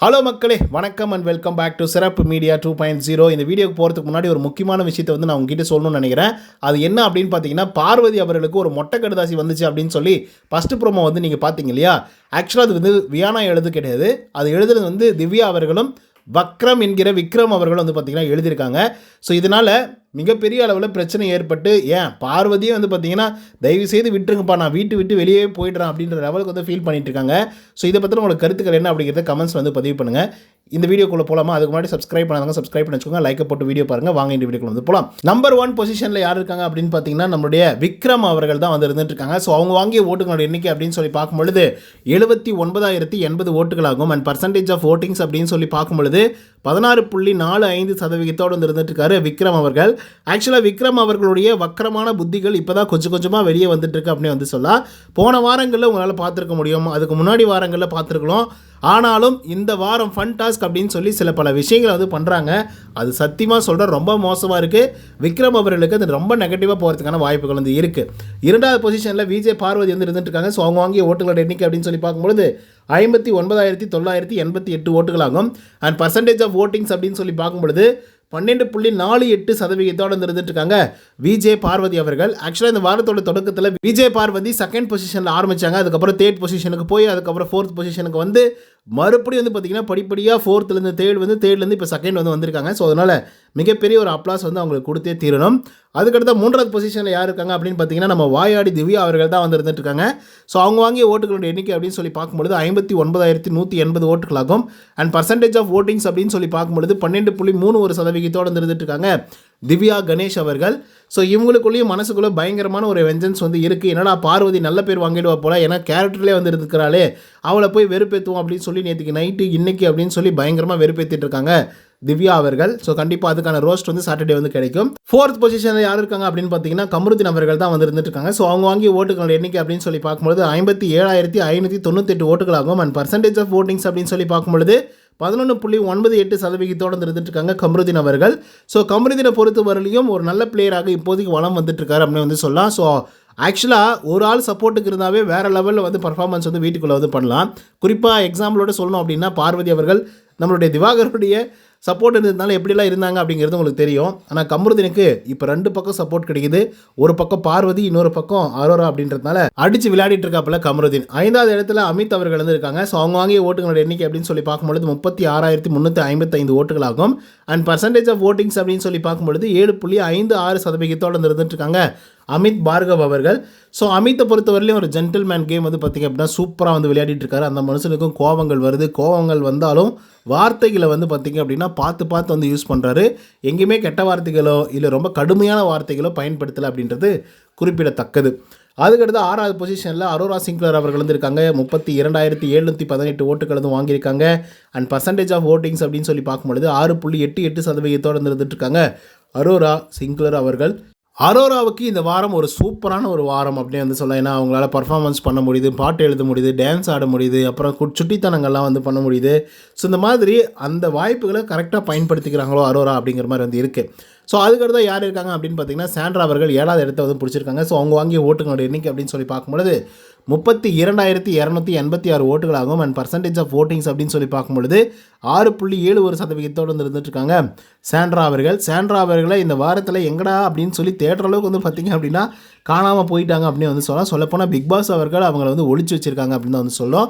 Hello மக்களே, வணக்கம் and welcome back to சிறப்பு மீடியா 2.0. இந்த வீடியோக்கு போகிறதுக்கு முன்னாடி ஒரு முக்கியமான விஷயத்தை நான் உங்ககிட்ட சொல்லணும்னு நினைக்கிறேன். அது என்ன அப்படின்னு பார்த்தீங்கன்னா, பார்வதி அவர்களுக்கு ஒரு மொட்டை கடுதாசி வந்துச்சு அப்படின்னு சொல்லி ஃபஸ்ட்டு ப்ரோமோ நீங்கள் பார்த்தீங்க இல்லையா? ஆக்சுவலாக அது வியானா எழுது கிடையாது. அது எழுதுறது திவ்யா அவர்களும் வக்ரம் என்கிற விக்ரம் அவர்களும் பார்த்தீங்கன்னா எழுதியிருக்காங்க. ஸோ இதனால் மிகப்பெரிய அளவில் பிரச்சனை ஏற்பட்டு, ஏன் பார்வதியே பார்த்தீங்கன்னா தயவு செய்து விட்டுருங்கப்பா, நான் வீட்டு விட்டு வெளியே போயிடுறேன் அப்படின்ற லெவலுக்கு ஃபீல் பண்ணிட்டு இருக்காங்க. ஸோ இதை பற்றி உங்களுக்கு கருத்துக்கள் என்ன அப்படிங்கிறத கமெண்ட்ஸ் பதிவு பண்ணுங்கள். இந்த வீடியோக்குள்ளே போகலாமா? அதுக்கு முன்னாடி சப்ஸ்கிரைப் பண்ணாங்க, சப்ஸ்கிரைப் பண்ணி வச்சுக்கோங்க. லைக்கை போட்டு வீடியோ பாருங்கள். வாங்க இந்த வீடியோக்குள்ள போகலாம். நம்பர் 1 பொசிஷனில் யார் இருக்காங்க அப்படின்னு பார்த்தீங்கன்னா, நம்மளுடைய விக்ரம் அவர்கள் தான் இருந்துட்டு இருக்காங்க. ஸோ அவங்க வாங்கிய ஓட்டுகளோட எண்ணிக்கை அப்படின்னு சொல்லி பார்க்கும்பொழுது 79,080 ஓட்டுகளாகும். அண்ட் பர்சன்டேஜ் ஆஃப் ஓட்டிங்ஸ் அப்படின்னு சொல்லி பார்க்கும்பொழுது 16.45% இருந்துட்டு இருக்காரு விக்ரம் அவர்கள். ஆக்சுவலாக விக்ரம் அவர்களுடைய வக்கரமான புத்திகள் இப்போ தான் கொஞ்சம் கொஞ்சமாக வெளியே வந்துட்டு இருக்கு அப்படின்னு சொல்லலாம். போன வாரங்களில் உங்களால் பார்த்துருக்க முடியும், அதுக்கு முன்னாடி வாரங்களில் பார்த்துருக்கலாம். ஆனாலும் இந்த வாரம் ஃபன் டாஸ்க் அப்படின்னு சொல்லி சில பல விஷயங்களை பண்ணுறாங்க. அது சத்தியமாக சொல்கிறேன், ரொம்ப மோசமாக இருக்குது. விக்ரம் அவர்களுக்கு அது ரொம்ப நெகட்டிவாக போகிறதுக்கான வாய்ப்புகள் இருக்குது. இரண்டாவது பொசிஷனில் விஜய் பார்வதி இருந்துட்டு இருக்காங்க. ஸோ அவங்க வாங்கிய ஓட்டுகளோட எண்ணிக்கை அப்படின்னு சொல்லி பார்க்கும்பொழுது 59,988 ஓட்டுகளாகும். அண்ட் பர்சன்டேஜ் ஆஃப் ஓட்டிங்ஸ் அப்படின்னு சொல்லி பார்க்கும்பொழுது 12.48% இருந்துட்டு இருக்காங்க விஜய் பார்வதி அவர்கள். ஆக்சுவலாக இந்த வாரத்தோட தொடக்கத்தில் விஜய் பார்வதி செகண்ட் பொசிஷனில் ஆரம்பித்தாங்க. அதுக்கப்புறம் தேர்ட் பொசிஷனுக்கு போய் அதுக்கப்புறம் ஃபோர்த் பொசிஷனுக்கு மறுபடியும் பார்த்தீங்கன்னா படிப்படியாக ஃபோர்த்துலேருந்து தேர்ட் தேர்ட்லேருந்து இப்போ செகண்ட் வந்திருக்காங்க. ஸோ அதனால் மிகப்பெரிய ஒரு அப்ளாஸ் அவங்களுக்கு கொடுத்தே தீரணும். அதுக்கடுத்த மூன்றாவது பொசிஷனில் யார் இருக்காங்க அப்படின்னு பார்த்தீங்கன்னா, நம்ம வாயாடி திவ்யா அவர்கள் தான் இருந்துட்டு இருக்காங்க. ஸோ அவங்க வாங்கிய ஓட்டுகளோட எண்ணிக்கை அப்படின்னு சொல்லி பார்க்கும்பொழுது 59,180 ஓட்டுகளாகும். அண்ட் பர்சன்டேஜ் ஆஃப் ஓட்டிங்ஸ் அப்படின்னு சொல்லி பார்க்கும்பொழுது 12.31% இருந்துட்டு இருக்காங்க திவ்யா கணேஷ் அவர்கள். ஸோ இவங்களுக்குள்ளேயும் மனசுக்குள்ளே பயங்கரமான ஒரு வெஞ்சன்ஸ் இருக்குது. என்னடா பார்வதி நல்ல பேர் வாங்கிடுவா போல, ஏன்னா கேரக்டர்லேயே இருக்கிறாளே, அவளை போய் வெறுப்பேற்றுவோம் அப்படின்னு சொல்லி நேற்றுக்கு நைட்டு இன்னைக்கு அப்படின்னு சொல்லி பயங்கரமாக வெறுப்பேற்றிட்டு இருக்காங்க திவ்யா அவர்கள். ஸோ கண்டிப்பாக அதுக்கான ரோஸ்ட் சாட்டர்டே கிடைக்கும். ஃபோர்த் பொசிஷனில் யார் இருக்காங்க அப்படின்னு பார்த்தீங்கன்னா, கமருதீன் அவர்கள் தான் இருந்துட்டு இருக்காங்க. ஸோ அவங்க வாங்கிய ஓட்டுகளோட எண்ணிக்கை அப்படின்னு சொல்லி பார்க்கும்போது 57,598 ஓட்டுகளாகும். அண்ட் பர்சன்டேஜ் ஆஃப் ஓட்டிங்ஸ் அப்படின்னு சொல்லி பார்க்கும்பொழுது 11.98% இருந்துட்டு இருக்காங்க கமருதீன் அவர்கள். ஸோ கமருதீனை பொறுத்த வரலையும் ஒரு நல்ல பிளேயராக இப்போதைக்கு வளம் வந்துட்டு இருக்காரு அப்படின்னு சொல்லலாம். ஸோ ஆக்சுவலாக ஒரு ஆள் சப்போர்ட்டுக்கு இருந்தாவே வேறு லெவலில் பர்ஃபார்மன்ஸ் வீட்டுக்குள்ளே பண்ணலாம். குறிப்பாக எக்ஸாம்பிளோட சொல்லணும் அப்படின்னா, பார்வதி அவர்கள் நம்மளுடைய திவாகருடைய சப்போர்ட் இருந்ததுனால எப்படிலாம் இருந்தாங்க அப்படிங்கிறது உங்களுக்கு தெரியும். ஆனால் கமருதீனுக்கு இப்போ 2 பக்கம் சப்போர்ட் கிடைக்குது. ஒரு பக்கம் பார்வதி, இன்னொரு பக்கம் அரோரா அப்படின்றதுனால அடித்து விளையாடிட்டு இருக்காப்புல கமருதீன். 5வது இடத்துல அமித் அவர்கள் இருக்காங்க. ஸோ அவங்க வாங்கிய ஓட்டுகளோட எண்ணிக்கை அப்படின்னு சொல்லி பார்க்கும்பொழுது 36,355 ஓட்டுகளாகும். அண்ட் பர்சன்டேஜ் ஆஃப் ஓட்டிங்ஸ் அப்படின்னு சொல்லி பார்க்கும்பொழுது 7.56% இருந்துட்டு இருக்காங்க அமித் பார்கவ் அவர்கள். ஸோ அமித்தை பொறுத்தவரையிலும் ஒரு ஜென்டில்மேன் கேம் பார்த்திங்க அப்படின்னா சூப்பராக விளையாடிட்டு இருக்காரு. அந்த மனுஷனுக்கும் கோபங்கள் வருது. கோபங்கள் வந்தாலும் வார்த்தைகளை பார்த்திங்க அப்படின்னா பார்த்து யூஸ் பண்ணுறாரு. எங்கேயுமே கெட்ட வார்த்தைகளோ இல்லை ரொம்ப கடுமையான வார்த்தைகளோ பயன்படுத்தலை அப்படின்றது குறிப்பிடத்தக்கது. அதுக்கடுத்து 6வது பொசிஷனில் அரோரா சிங்க்லர் அவர்கள் இருக்காங்க. 32,718 ஓட்டுகள் வாங்கியிருக்காங்க. அண்ட் பர்சன்டேஜ் ஆஃப் ஓட்டிங்ஸ் அப்படின்னு சொல்லி பார்க்கும்பொழுது 6.88% இருந்துட்டு இருக்காங்க அரோரா சிங்க்லர் அவர்கள். அரோராவுக்கு இந்த வாரம் ஒரு சூப்பரான ஒரு வாரம் அப்படின்னு சொல்லலாம். ஏன்னா அவங்களால பர்ஃபார்மன்ஸ் பண்ண முடியுது, பாட்டு எழுத முடியுது, டான்ஸ் ஆட முடியுது, அப்புறம் சுட்டித்தனங்கள்லாம் பண்ண முடியுது. ஸோ இந்த மாதிரி அந்த வாய்ப்புகளை கரெக்டாக பயன்படுத்திக்கிறாங்களோ அரோரா அப்படிங்கிற மாதிரி இருக்குது. ஸோ அதுக்கடுத்து யார் இருக்காங்க அப்படின்னு பார்த்தீங்கன்னா, சாண்ட்ரா அவர்கள் 7வது இடத்த பிடிச்சிருக்காங்க. ஸோ அவங்க வாங்கிய ஓட்டுகளோட எண்ணிக்கை அப்படின்னு சொல்லி பார்க்கும்பொழுது 32,286 ஓட்டுகளாகும். அண்ட் பர்சன்டேஜ் ஆஃப் ஓட்டிங்ஸ் அப்படின்னு சொல்லி பார்க்கும்பொழுது 6.71% இருந்துட்டு இருக்காங்க சாண்ட்ரா அவர்கள். சாண்ட்ரா அவர்களை இந்த வாரத்தில் எங்கடா அப்படின்னு சொல்லி தேடுற அளவுக்கு பார்த்திங்க அப்படின்னா காணாமல் போயிட்டாங்க அப்படின்னு சொல்லலாம். சொல்லப்போனால் பிக் பாஸ் அவர்கள் அவங்கள ஒழிச்சு வச்சுருக்காங்க அப்படின்னு தான் சொல்லும்.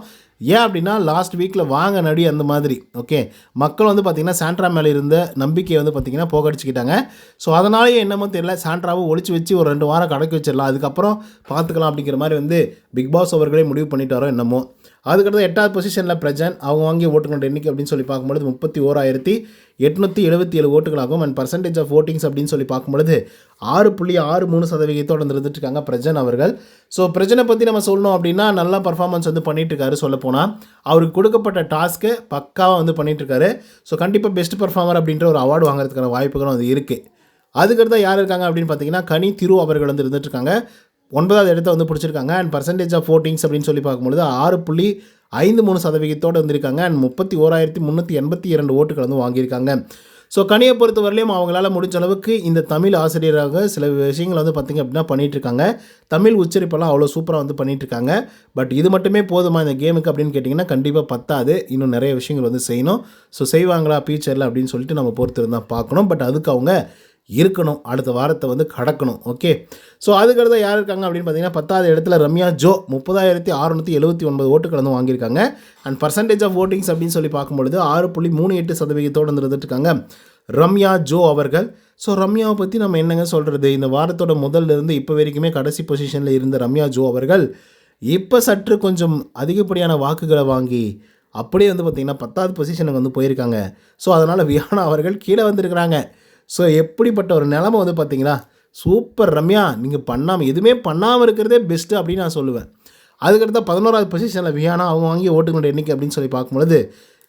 ஏன் அப்படின்னா லாஸ்ட் வீக்கில் வாங்க நடி அந்த மாதிரி ஓகே மக்கள் பார்த்திங்கன்னா சாண்ட்ரா மேலே இருந்த நம்பிக்கையை பார்த்திங்கன்னா போகடிச்சிக்கிட்டாங்க. ஸோ அதனாலேயே என்னமோ தெரியல, சாண்ட்ராவை ஒழிச்சு வச்சு ஒரு 2 வாரம் கடக்கி வச்சிடலாம், அதுக்கப்புறம் பார்த்துக்கலாம் அப்படிங்கிற மாதிரி பிக் பாஸ் அவர்களே முடிவு பண்ணிட்டாரோ என்னமோ. அதுக்கடுத்து 8வது பொசிஷனில் பிரஜன். அவங்க வாங்கிய ஓட்டுகளோட எண்ணிக்கை அப்படின்னு சொல்லி பார்க்கும்பொழுது 31,877 ஓட்டுகளாகும். அண்ட் பர்சன்டேஜ் ஆஃப் ஓட்டிங்ஸ் அப்படின்னு சொல்லி பார்க்கும்பொழுது 6.63% இருந்துட்டு இருக்காங்க பிரஜன் அவர்கள். ஸோ பிரஜனை பற்றி நம்ம சொல்லணும் அப்படின்னா நல்லா பர்ஃபார்மன்ஸ் பண்ணிட்டு இருக்காரு. சொல்லப்போனால் அவருக்கு கொடுக்கப்பட்ட டாஸ்க்கு பக்காவாக பண்ணிட்டு இருக்காரு. ஸோ கண்டிப்பாக பெஸ்ட் பர்ஃபார்மர் அப்படின்ற ஒரு அவார்டு வாங்குறதுக்கான வாய்ப்புகளும் இருக்குது. அதுக்கடுத்து யார் இருக்காங்க அப்படின்னு பார்த்தீங்கன்னா, கனி திரு அவர்கள் இருந்துட்டு இருக்காங்க. 9வது இடத்த பிடிச்சிருக்காங்க. அண்ட் பர்சன்டேஜ் ஆஃப் ஓட்டிங்ஸ் அப்படின்னு சொல்லி பார்க்கும்பொழுது 6.53% வந்திருக்காங்க. அண்ட் 31,382 ஓட்டுகள் வாங்கியிருக்காங்க. ஸோ கனியை பொறுத்தவரையிலையும் அவங்களால முடிஞ்ச அளவுக்கு இந்த தமிழ் ஆசிரியராக சில விஷயங்கள் வந்து பார்த்திங்க அப்படின்னா பண்ணிகிட்ருக்காங்க. தமிழ் உச்சரிப்பெல்லாம் அவ்வளோ சூப்பராக வந்து பண்ணிகிட்ருக்காங்க. பட் இது மட்டுமே போதுமா இந்த கேமுக்கு அப்படின்னு கேட்டிங்கன்னா கண்டிப்பாக பத்தாது. இன்னும் நிறைய விஷயங்கள் வந்து செய்யணும். ஸோ செய்வாங்களா ஃபியூச்சரில் அப்படின்னு சொல்லிட்டு நம்ம பொறுத்து இருந்தால் பார்க்கணும். பட் அதுக்கு அவங்க இருக்கணும், அடுத்த வாரத்தை வந்து கடக்கணும். ஓகே, ஸோ அதுக்கடுத்து யார் இருக்காங்க அப்படின்னு பார்த்தீங்கன்னா 10வது இடத்துல ரம்யா ஜோ 30,679 ஓட்டுகள் வந்து வாங்கியிருக்காங்க. அண்ட் பர்சன்டேஜ் ஆஃப் ஓட்டிங்ஸ் அப்படின்னு சொல்லி பார்க்கும்பொழுது 6.38% வந்து இருந்துட்டுருக்காங்க ரம்யா ஜோ அவர்கள். ஸோ ரம்யாவை பற்றி நம்ம என்னங்க சொல்கிறது, இந்த வாரத்தோட முதல்லேருந்து இப்போ வரைக்குமே கடைசி பொசிஷனில் இருந்த ரம்யா ஜோ அவர்கள் இப்போ சற்று கொஞ்சம் அதிகப்படியான வாக்குகளை வாங்கி அப்படியே வந்து பார்த்திங்கன்னா 10வது பொசிஷனுக்கு வந்து போயிருக்காங்க. ஸோ அதனால் வியானா அவர்கள் கீழே வந்திருக்கிறாங்க. ஸோ எப்படிப்பட்ட ஒரு நிலமை வந்து பார்த்திங்களா, சூப்பர் ரம்யா, நீங்கள் எதுவுமே பண்ணாமல் இருக்கிறதே பெஸ்ட்டு அப்படின்னு நான் சொல்லுவேன். அதுக்கடுத்த 11வது பொசிஷனில் வியானா அவங்க வாங்கி ஓட்டுகளுடைய எண்ணிக்கை அப்படின்னு சொல்லி பார்க்கும்பொழுது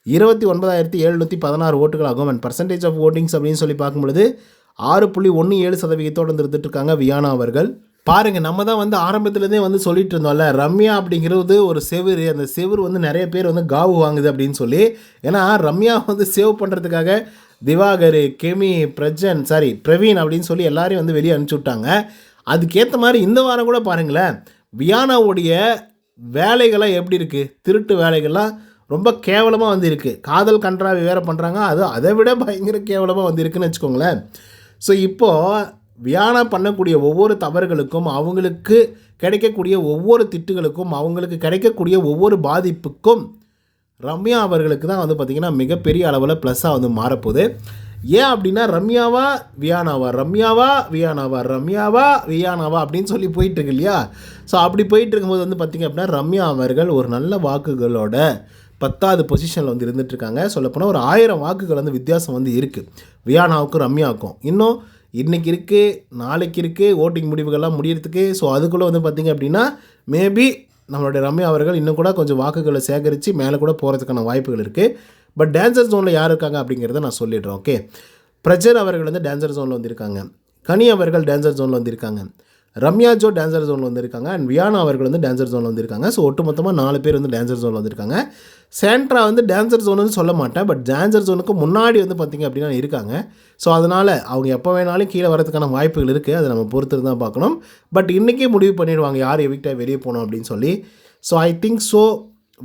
29,716 ஓட்டுகள் ஆகும். அண்ட் பர்சன்டேஜ் ஆஃப் ஓட்டிங்ஸ் அப்படின்னு சொல்லி பார்க்கும்பொழுது 6.17% வந்து இருந்துட்டுருக்காங்க வியானா அவர்கள். பாருங்கள், நம்ம தான் வந்து ஆரம்பத்துலேருந்தே வந்து சொல்லிட்டு இருந்தோம்ல, ரம்யா அப்படிங்கிறது ஒரு செவுரு, அந்த செவுரு வந்து நிறைய பேர் வந்து காவு வாங்குது அப்படின்னு சொல்லி. ஏன்னா ரம்யா வந்து சேவ் பண்ணுறதுக்காக திவாகர், கெமி, பிரவீன் அப்படின்னு சொல்லி எல்லாரையும் வந்து வெளியே அனுப்பிச்சி விட்டாங்க. அதுக்கேற்ற மாதிரி இந்த வாரம் கூட பாருங்களேன், வியானாவுடைய வேலைகள்லாம் எப்படி இருக்குது, திருட்டு வேலைகள்லாம் ரொம்ப கேவலமாக வந்து இருக்குது. காதல் கன்றாவி வேறு பண்ணுறாங்க, அது அதை விட பயங்கர கேவலமாக வந்து இருக்குதுன்னு வச்சுக்கோங்களேன். ஸோ இப்போது வியானா பண்ணக்கூடிய ஒவ்வொரு தவறுகளுக்கும், அவங்களுக்கு கிடைக்கக்கூடிய ஒவ்வொரு திட்டுகளுக்கும், அவங்களுக்கு கிடைக்கக்கூடிய ஒவ்வொரு பாதிப்புக்கும் ரம்யா அவர்களுக்கு தான் வந்து பார்த்திங்கன்னா மிகப்பெரிய அளவில் ப்ளஸ்ஸாக வந்து மாறப்போகுது. ஏன் அப்படின்னா ரம்யாவா வியானாவா, ரம்யாவா வியானாவா, ரம்யாவா வியானாவா அப்படின்னு சொல்லி போயிட்டுருக்கு இல்லையா. ஸோ அப்படி போயிட்டு இருக்கும்போது வந்து பார்த்திங்க அப்படின்னா ரம்யா அவர்கள் ஒரு நல்ல வாக்குகளோட 10வது பொசிஷனில் வந்து இருந்துகிட்ருக்காங்க. சொல்லப்போனால் ஒரு 1000 வாக்குகள் வந்து வித்தியாசம் வந்து இருக்குது வியானாவுக்கும் ரம்யாவுக்கும். இன்னும் இன்றைக்கி இருக்குது, நாளைக்கு இருக்குது ஓட்டிங் முடிவுகள்லாம் முடியறதுக்கு. ஸோ அதுக்குள்ளே வந்து பார்த்திங்க அப்படின்னா மேபி நம்மளுடைய ரம்யா அவர்கள் இன்னும் கூட கொஞ்சம் வாக்குகளை சேகரித்து மேலே கூட போகிறதுக்கான வாய்ப்புகள் இருக்குது. பட் டேன்சர் ஜோனில் யார் இருக்காங்க அப்படிங்கிறத நான் சொல்லிடுறேன். ஓகே, பிரஜர் அவர்கள் வந்து டேன்சர் ஜோனில் வந்திருக்காங்க, கனி அவர்கள் டேன்சர் ஜோனில் வந்திருக்காங்க, ரம்யா ஜோ டேன்சர் ஜோனில் வந்திருக்காங்க, அண்ட் வியானா அவர்கள் வந்து டேன்சர் ஜோனில் வந்திருக்காங்க. ஸோ ஒட்டுமொத்தமாக 4 பேர் வந்து டேன்சர் ஜோனில் வந்திருக்காங்க. சேண்ட்ரா வந்து டேன்சர் ஜோனுன்னு சொல்ல மாட்டேன், பட் டேன்சர் ஜோனுக்கு முன்னாடி வந்து பார்த்திங்க அப்படின்னா இருக்காங்க. ஸோ அதனால் அவங்க எப்போ வேணாலும் கீழே வரதுக்கான வாய்ப்புகள் இருக்குது. அதை நம்ம பொறுத்து தான் பார்க்கணும். பட் இன்றைக்கே முடிவு பண்ணிடுவாங்க யார் எவிக்டாக வெளியே போகணும் அப்படின்னு சொல்லி. So I think so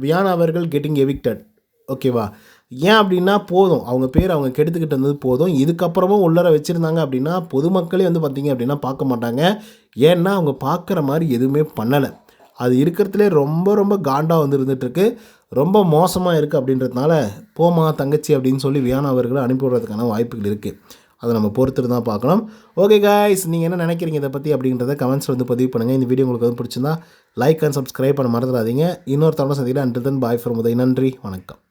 Viana அவர்கள் கெட்டிங் எவிக்டட். ஓகேவா, ஏன் அப்படின்னா போதும், அவங்க பேர் அவங்க கெடுத்துக்கிட்டு இருந்தது போதும். இதுக்கப்புறமும் உள்ளர வச்சுருந்தாங்க அப்படின்னா பொதுமக்களே வந்து பார்த்திங்க அப்படின்னா பார்க்க மாட்டாங்க. ஏன்னா அவங்க பார்க்குற மாதிரி எதுவுமே பண்ணலை. அது இருக்கிறதுலே ரொம்ப ரொம்ப காண்டாக வந்து இருந்துகிட்ருக்கு, ரொம்ப மோசமாக இருக்குது. அப்படின்றதுனால போமா தங்கச்சி அப்படின்னு சொல்லி வியானா அவர்களை அனுப்பிவிடுறதுக்கான வாய்ப்புகள் இருக்குது. அதை நம்ம பொறுத்துட்டு தான் பார்க்கணும். ஓகே காய்ஸ், நீங்கள் என்ன நினைக்கிறீங்க இதை பற்றி அப்படின்றத கமெண்ட்ஸில் வந்து பதிவு பண்ணுங்கள். இந்த வீடியோ உங்களுக்கு வந்து பிடிச்சிருந்தா லைக் அண்ட் சப்ஸ்கிரைப் பண்ண மறந்துடாதீங்க. இன்னொரு தடவை சந்திக்கலாம். Until then bye from Uday. நன்றி, வணக்கம்.